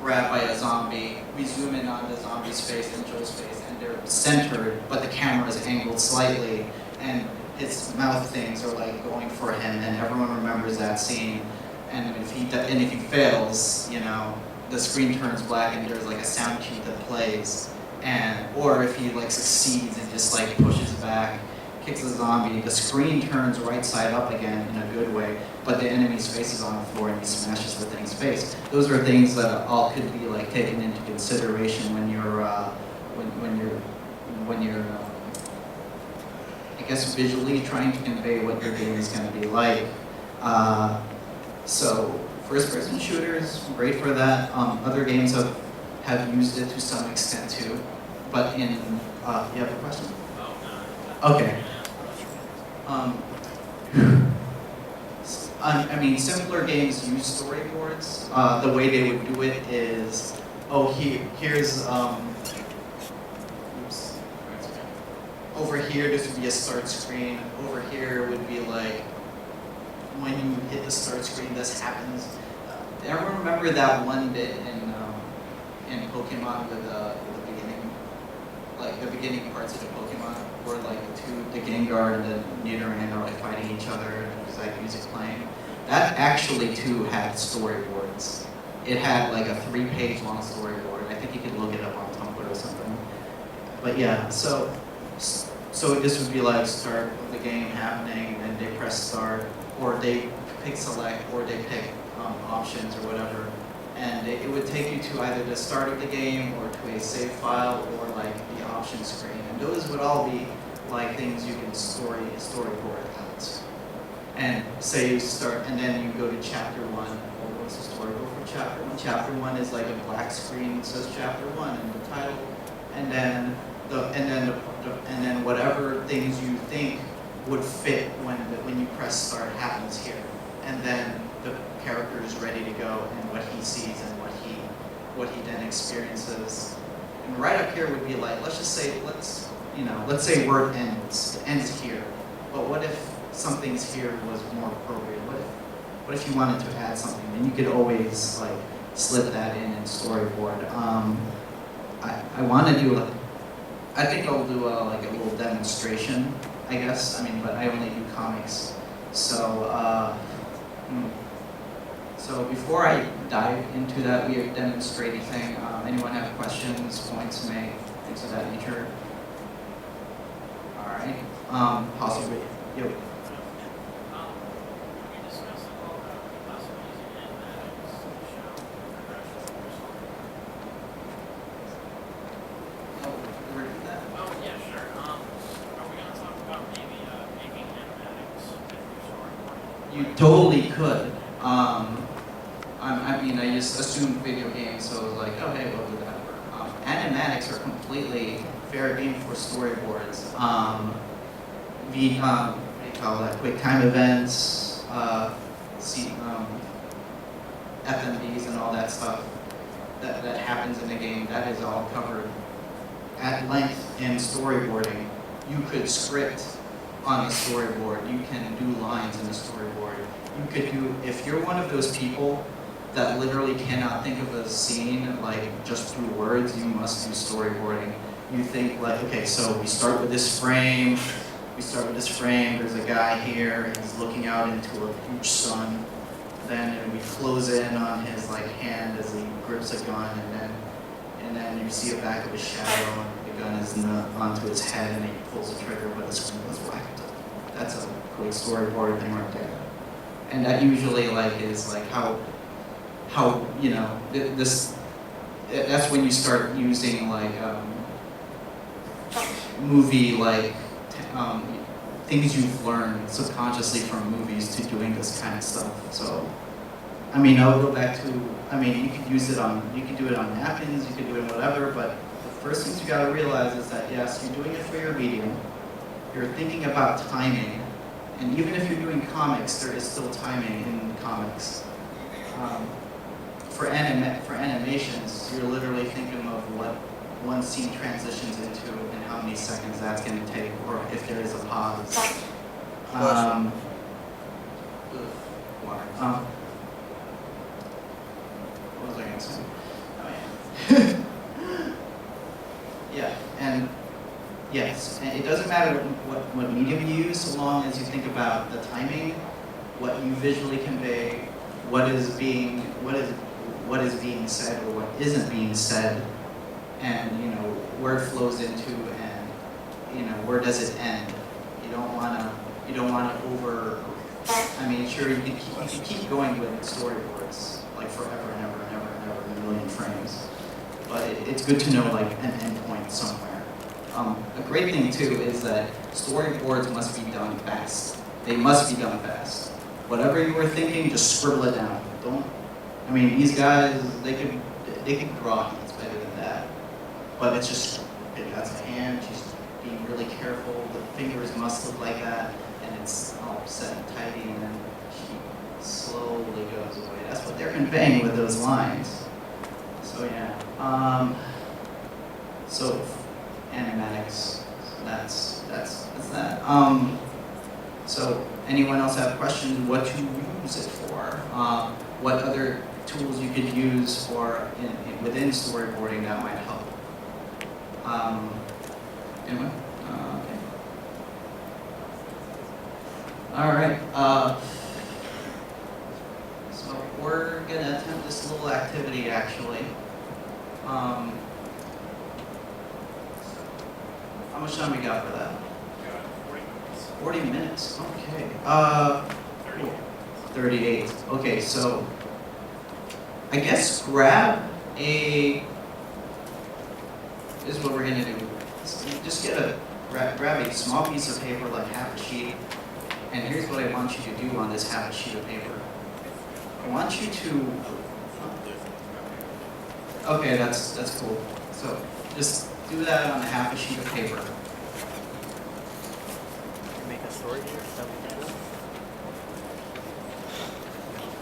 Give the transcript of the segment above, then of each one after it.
grabbed by a zombie. We zoom in on the zombie's face and Joe's face, and they're centered, but the camera is angled slightly, and his mouth things are like going for him, and everyone remembers that scene. And if he fails, you know, the screen turns black, and there's like a sound cue that plays. Or if he like succeeds and just like pushes back, kicks the zombie, the screen turns right side up again in a good way, but the enemy's face is on the floor and he smashes the thing's face. Those are things that all could be like taken into consideration when you're I guess visually trying to convey what your game is going to be like. So first-person shooters, great for that. Other games have used it to some extent too, but you have a question? Okay. I mean, simpler games use storyboards. The way they would do it is, here's, oops. Over here, this would be a start screen. Over here would be like, when you hit the start screen, this happens. Everyone remember that one bit in Pokemon with the beginning, like the beginning parts of the Pokemon, where like the Gengar and the Nidoran are like fighting each other, and there's like music playing. That actually too had storyboards. It had like a 3-page long storyboard. I think you could look it up on Tumblr or something. But yeah, so this would be like start of the game happening, and they press start, or they pick select, or they pick options or whatever. And it would take you to either the start of the game or to a save file or like the option screen. And those would all be like things you can storyboard out. And say you start, and then you go to chapter 1. Well, what's the storyboard for chapter 1? Chapter 1 is like a black screen that says chapter 1 and the title, and then whatever things you think would fit when you press start happens here, and then the character is ready to go, and what he sees and what he then experiences. And right up here would be like, let's say word ends here, but what if something's here was more appropriate? What if you wanted to add something? And you could always like slip that in storyboard. I think I'll do like a little demonstration, I guess. I mean, but I only do comics. So before I dive into that weird demonstrating thing, anyone have questions, points to make, things of that nature? All right. Possibly. Yep. You totally could. I mean, I just assumed video games, so I was like, oh, hey, we'll do that. Animatics are completely fair game for storyboards. What do you call that? Quick time events, FMVs and all that stuff that happens in the game, that is all covered at length in storyboarding. You could script on the storyboard. You can do lines in the storyboard. You could do, if you're one of those people that literally cannot think of a scene like just through words, you must do storyboarding. You think like, okay, so we start with this frame, there's a guy here, he's looking out into a huge sun, then we close in on his like hand as he grips a gun, and then you see the back of his shadow, and the gun is onto his head, and he pulls the trigger, but the screen goes black. That's a quick storyboard thing right there. And that usually like is like how you know, that's when you start using like movie like things you've learned subconsciously from movies to doing this kind of stuff. So I mean, I'll go back to, I mean, you could do it on napkins, you could do it whatever, but the first things you gotta realize is that yes, you're doing it for your medium, you're thinking about timing, and even if you're doing comics, there is still timing in comics. For animations, you're literally thinking of what one scene transitions into and how many seconds that's going to take, or if there is a pause. What was I going to say? Yes, and it doesn't matter what medium you use, so long as you think about the timing, what you visually convey, what is being said or what isn't being said, and where it flows into, and where does it end. You don't wanna over. I mean, sure you can keep going with storyboards like forever and ever and ever and ever in a million frames, but it's good to know like an endpoint somewhere. A great thing too is that storyboards must be done fast. They must be done fast. Whatever you were thinking, just scribble it down. I mean, these guys, they could draw hands better than that. But it's just, that's a hand, she's being really careful, the fingers must look like that, and it's all set and tidy, and then she slowly goes away. That's what they're conveying with those lines. So yeah. So animatics, that's that. So anyone else have questions? What to use it for? What other tools you could use for within storyboarding that might help? Anyone? Okay. All right. So we're gonna attempt this little activity actually. How much time we got for that? 40 minutes. Okay. 38. Okay, so I guess grab a. This is what we're gonna do. Just grab a small piece of paper, like half a sheet, and here's what I want you to do on this half a sheet of paper. I want you to. Okay, that's cool. So just do that on a half a sheet of paper. Make a story here.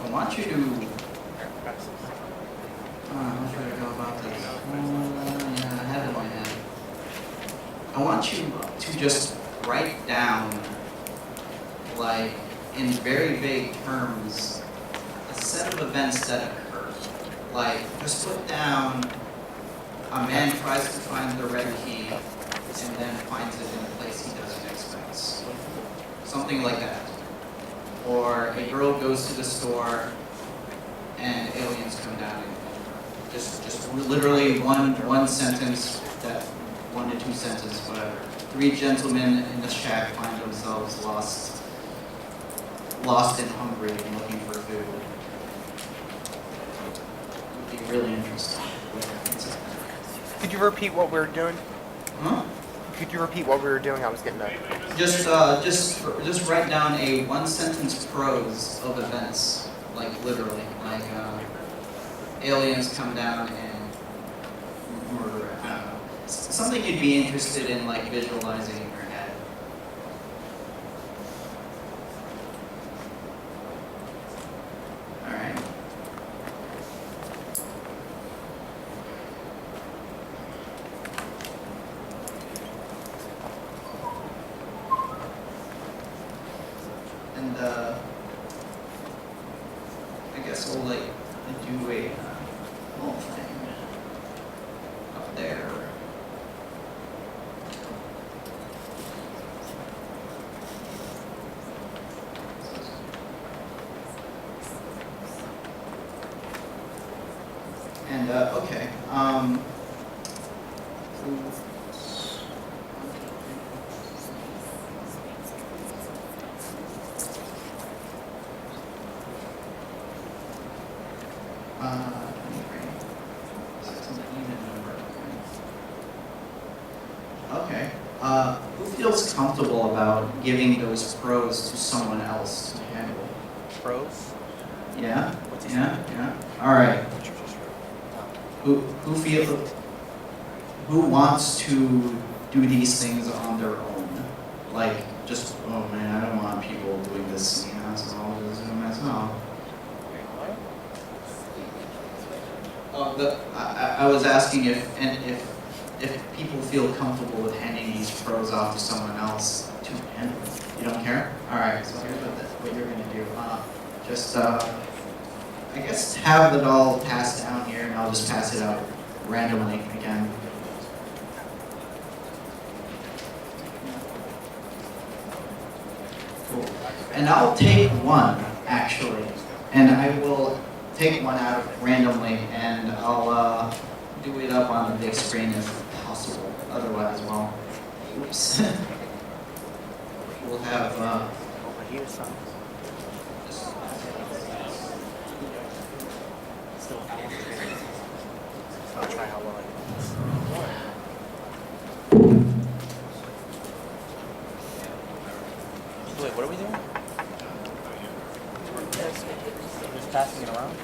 I want you to. How should I go about this? Yeah, I have it in my head. I want you to just write down, like, in very vague terms, a set of events that occur. Like, just put down, a man tries to find the red key and then finds it in a place he doesn't expect. Something like that. Or a girl goes to the store and aliens come down and just literally one sentence, that 1 to 2 sentences, whatever. 3 gentlemen in the shack find themselves lost and hungry and looking for food. It would be really interesting. Could you repeat what we were doing? Huh? Could you repeat what we were doing? I was getting that. Just write down a 1-sentence prose of events, like literally, like aliens come down and murder. I don't know. Something you'd be interested in, like visualizing in your head. All right. And I guess we'll like do a little thing up there. And okay. Okay. Who feels comfortable about giving those pros to someone else to handle? Pros? Yeah. Yeah. All right. Who wants to do these things on their own? Like, just, oh man, I don't want people doing this, so I'll just do it myself. I was asking if people feel comfortable with handing these pros off to someone else to handle. You don't care? All right. So here's what you're gonna do. Just I guess have it all passed down here, and I'll just pass it out randomly again. And I'll take one, actually. And I will take one out randomly, and I'll do it up on the big screen if possible. Otherwise, well, oops. We'll have, Over here, son. Still, I'll try how well I can. Wait, what are we doing? Just passing it around? At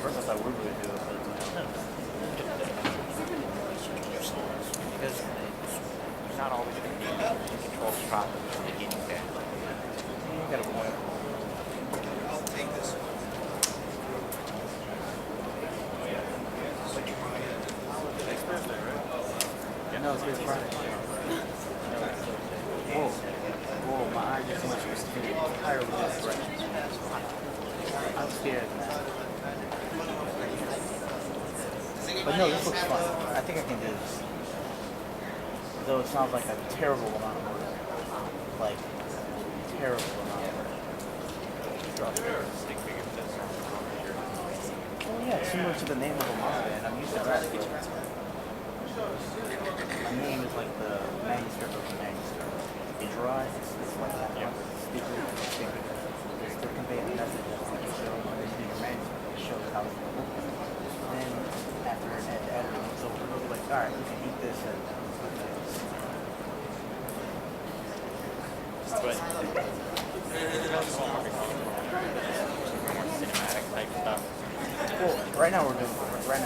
first I thought we were going to do it, but because you're not always going to be control the profit from the beginning there. You got a point. I'll take this one. Next Thursday, right? Yeah, no, it's good Friday. Whoa. Whoa, my eye just went entirely different direction. I'm scared now. But no, this looks fun. I think I can do this. Though it sounds like a terrible amount of work. Like, terrible amount of work. Well, yeah, it's similar to the name of a manga, and I'm used to that. My name is like the manuscript of the manuscript. It's dry, it's like that. It's to convey the message of what you show in your manuscript. It shows how it's going to look. Then, after editing, it's over, it'll be like, alright, you can eat this and look at this. But cinematic type stuff. Well, right now we're doing like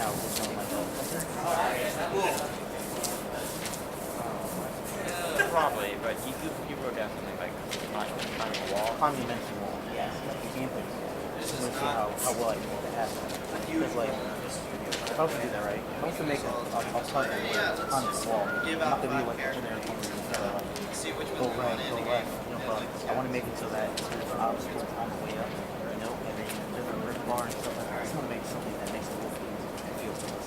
Probably, but you wrote down something like climbing a wall. climbing dimension wall. Yeah, like the gameplay. Just to see how well I can make it happen. Because like, if I was to do that right, if I was to make a puzzle where it's on the wall, I'm not gonna be like a generic one where you gotta like go right, go left. You know, but I want to make it so that there's obstacles on the way up. You know, and then there's a brick bar and stuff like that. I just want to make something that makes it look feel good.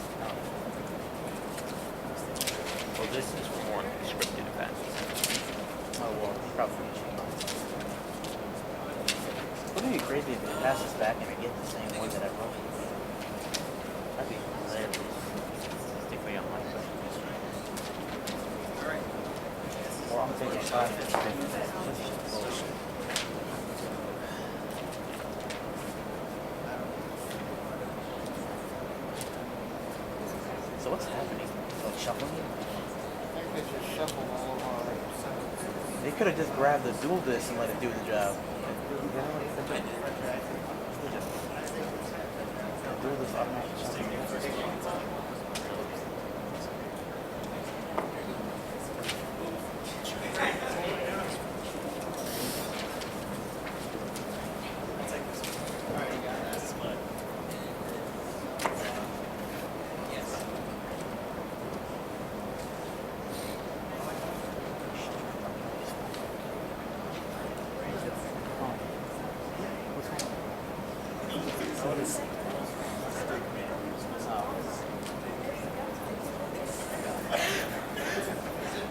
Well, this is for more scripted events. Oh well, probably should not. Wouldn't it be crazy if it passes back and I get the same one that I wrote? That'd be hilarious. Particularly on my side. Or I'm taking 5 minutes. So what's happening? Like shuffling? They just shuffle all of our sentences. They could have just grabbed the dual disc and let it do the job. Dual disc automatic shuffling.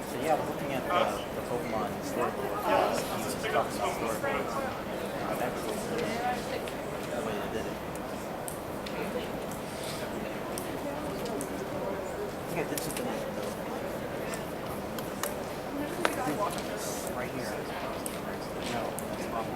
So yeah, I was looking at the Pokemon storyboard. He was talking about storyboards. That's cool. The way they did it. I think I did something like that. Right here. No, that's wrong.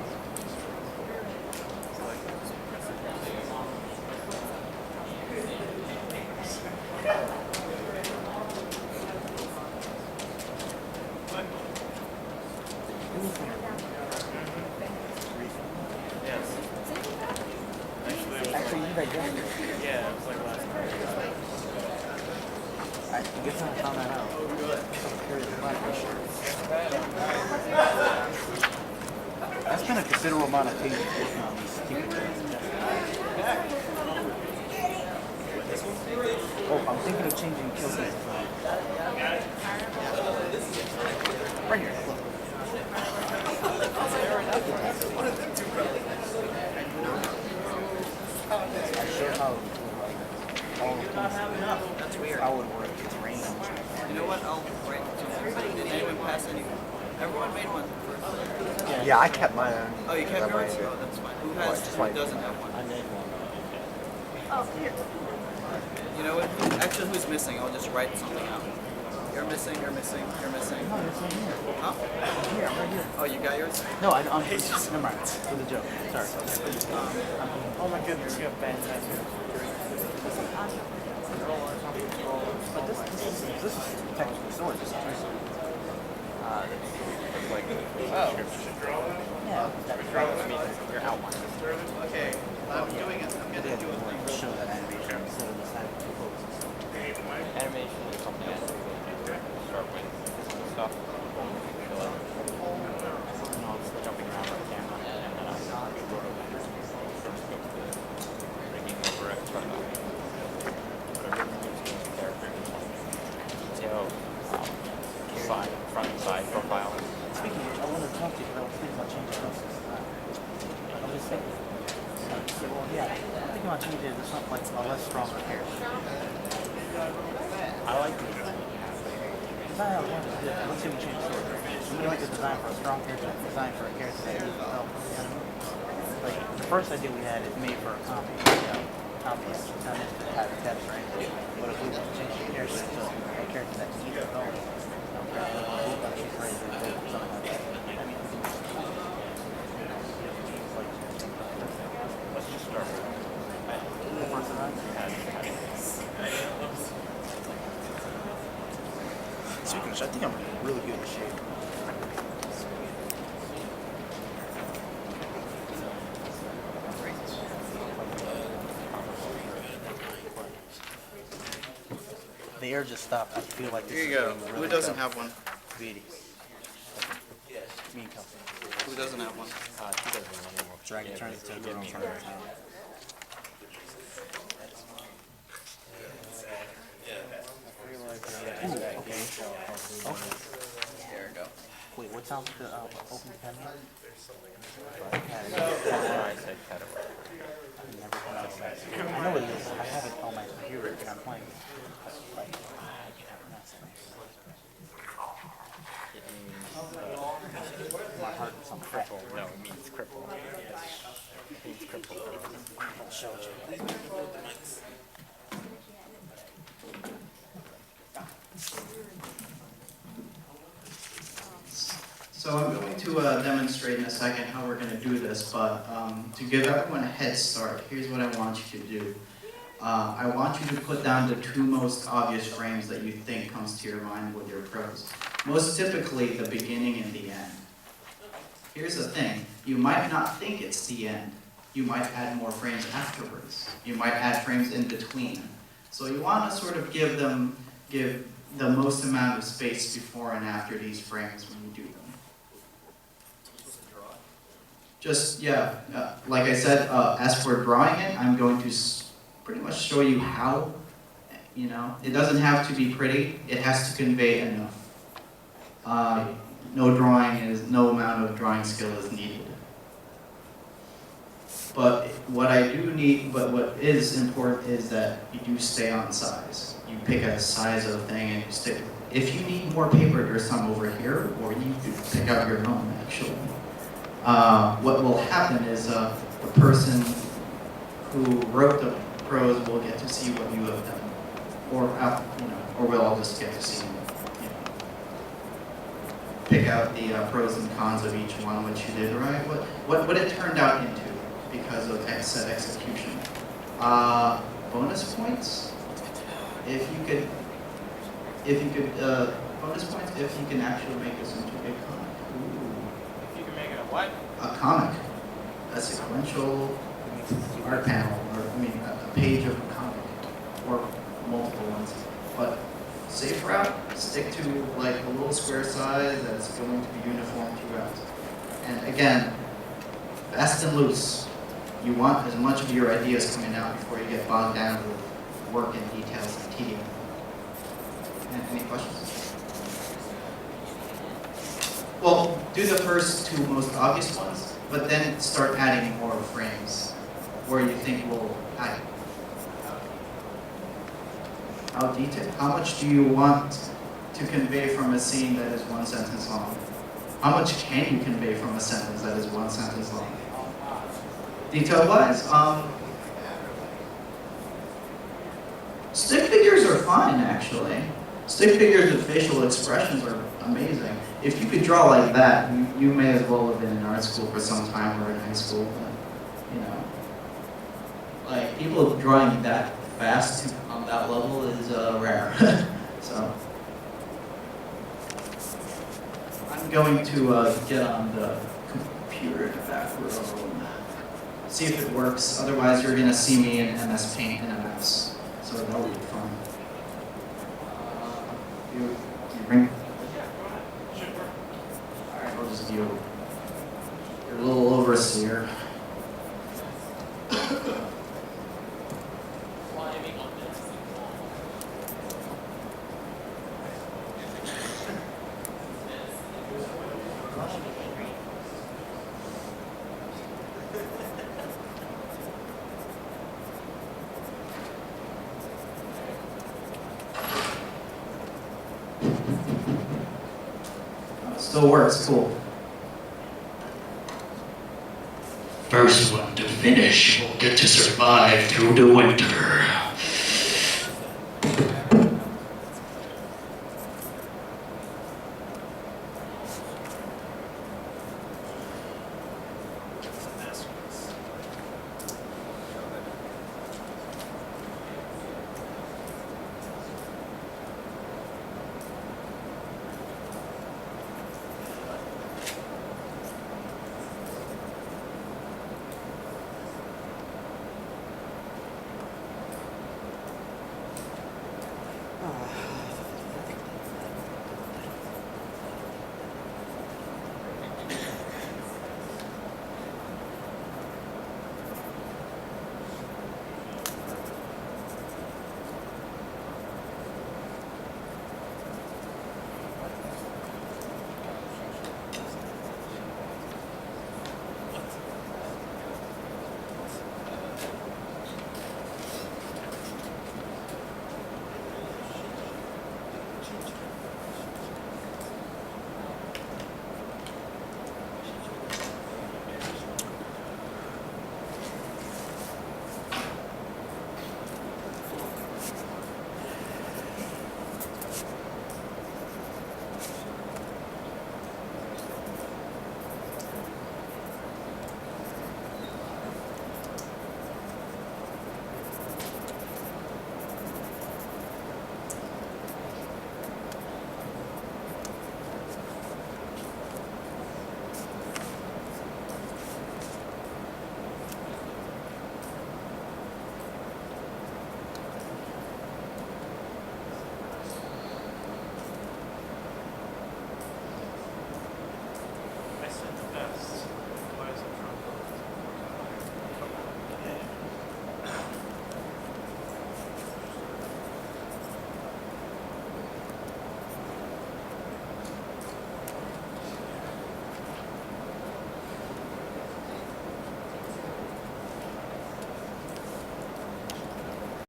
Yes. Actually, you guys did. Yeah, it was like last night. I guess I found that out. That's been a considerable amount of pages working on these stupid things. Oh, I'm thinking of changing kill things. Right here, look. not have enough. That's weird. I would work it's range. You know what? I'll write something. Did anyone pass any? Everyone made one first. Yeah, I kept mine. Oh, you kept That yours? way, Oh, that's fine. Who has? just Who like- doesn't have one? I made one. Oh, here. You know what? Actually, who's missing? I'll just write something out. You're missing. You're missing. You're missing. No, it's right here. Huh? Here, I'm right here. Oh, you got yours? No, I'm never mind. For the joke. Sorry. Oh my goodness, you have fantastic. But this is technically storage. It's like Yeah, that's your outline. Okay, I'm doing it. I'm gonna do a thing. show that animation instead of this animation. Animation is something I start with stuff. You know, it's jumping around on the camera, and then I wrote over here. First go to bringing over it, turn it on. Whatever character. Detail, side, front and side profile. Speaking of which, I want to talk to you about things about changing houses. I'm just thinking. So, well, yeah, I'm thinking about changing it to something like a less stronger character. I like the Design I want is different. Let's say we change the story. We like a design for a strong character, design for a character that needs help. Like the first idea we had is made for a comedy. Comedy is not meant to have depth or anything. But if we want to change the character to a character that needs development, she's ready to do something like that. I mean, let's just start with the first design. Speaking of which, I think I'm in really good shape. The air just stopped. I feel like this Here you is go. getting Who really doesn't tough. have one? Beauty. Me and company. Who doesn't have one? She doesn't anymore. Dragon turns into a girl in front of her. Ooh, okay. Okay. There we go. Wait, what sounds like the open academy? I said category. I never pronounced that. I know what it is. I have it on my computer and I'm playing it. Like, I can't pronounce it. It means My heart is on crap. cripple. No, it means cripple. It means cripple. I'll show it you. So I'm going to demonstrate in a second how we're going to do this, but to give everyone a head start, here's what I want you to do. I want you to put down the two most obvious frames that you think comes to your mind with your pros. Most typically, the beginning and the end. Here's the thing, you might not think it's the end. You might add more frames afterwards. You might add frames in between. So you want to sort of give the most amount of space before and after these frames when you do them. Just, yeah, like I said, as for drawing it, I'm going to pretty much show you how, it doesn't have to be pretty, it has to convey enough. No amount of drawing skill is needed. But what is important is that you do stay on size. You pick a size of the thing and you stick with it. If you need more paper, there's some over here, or you could pick out your own, actually. What will happen is the person who wrote the prose will get to see what you have done, or we'll all just get to see, pick out the pros and cons of each one, what you did right, what it turned out into because of said execution. Bonus points, if you could, bonus points if you can actually make this into a comic. If you can make it a what? A comic, a sequential art panel, or a page of a comic, or multiple ones. But safe route, stick to like a little square size that's going to be uniform throughout. And again, fast and loose. You want as much of your ideas coming out before you get bogged down with work and details and tedium. And any questions? Well, do the first two most obvious ones, but then start adding more frames where you think will add. How much do you want to convey from a scene that is one sentence long? How much can you convey from a sentence that is one sentence long? Detail-wise, stick figures are fine, actually. Stick figures with facial expressions are amazing. If you could draw like that, you may as well have been in art school for some time or in high school, but, you know. Like, people drawing that fast on that level is rare. So, I'm going to get on the computer in the back room, see if it works. Otherwise, you're gonna see me in MS Paint and MS, so that'll be fun. You bring? All right, I'll just you. You're a little overseer. Still works, cool. First one to finish will get to survive through the winter.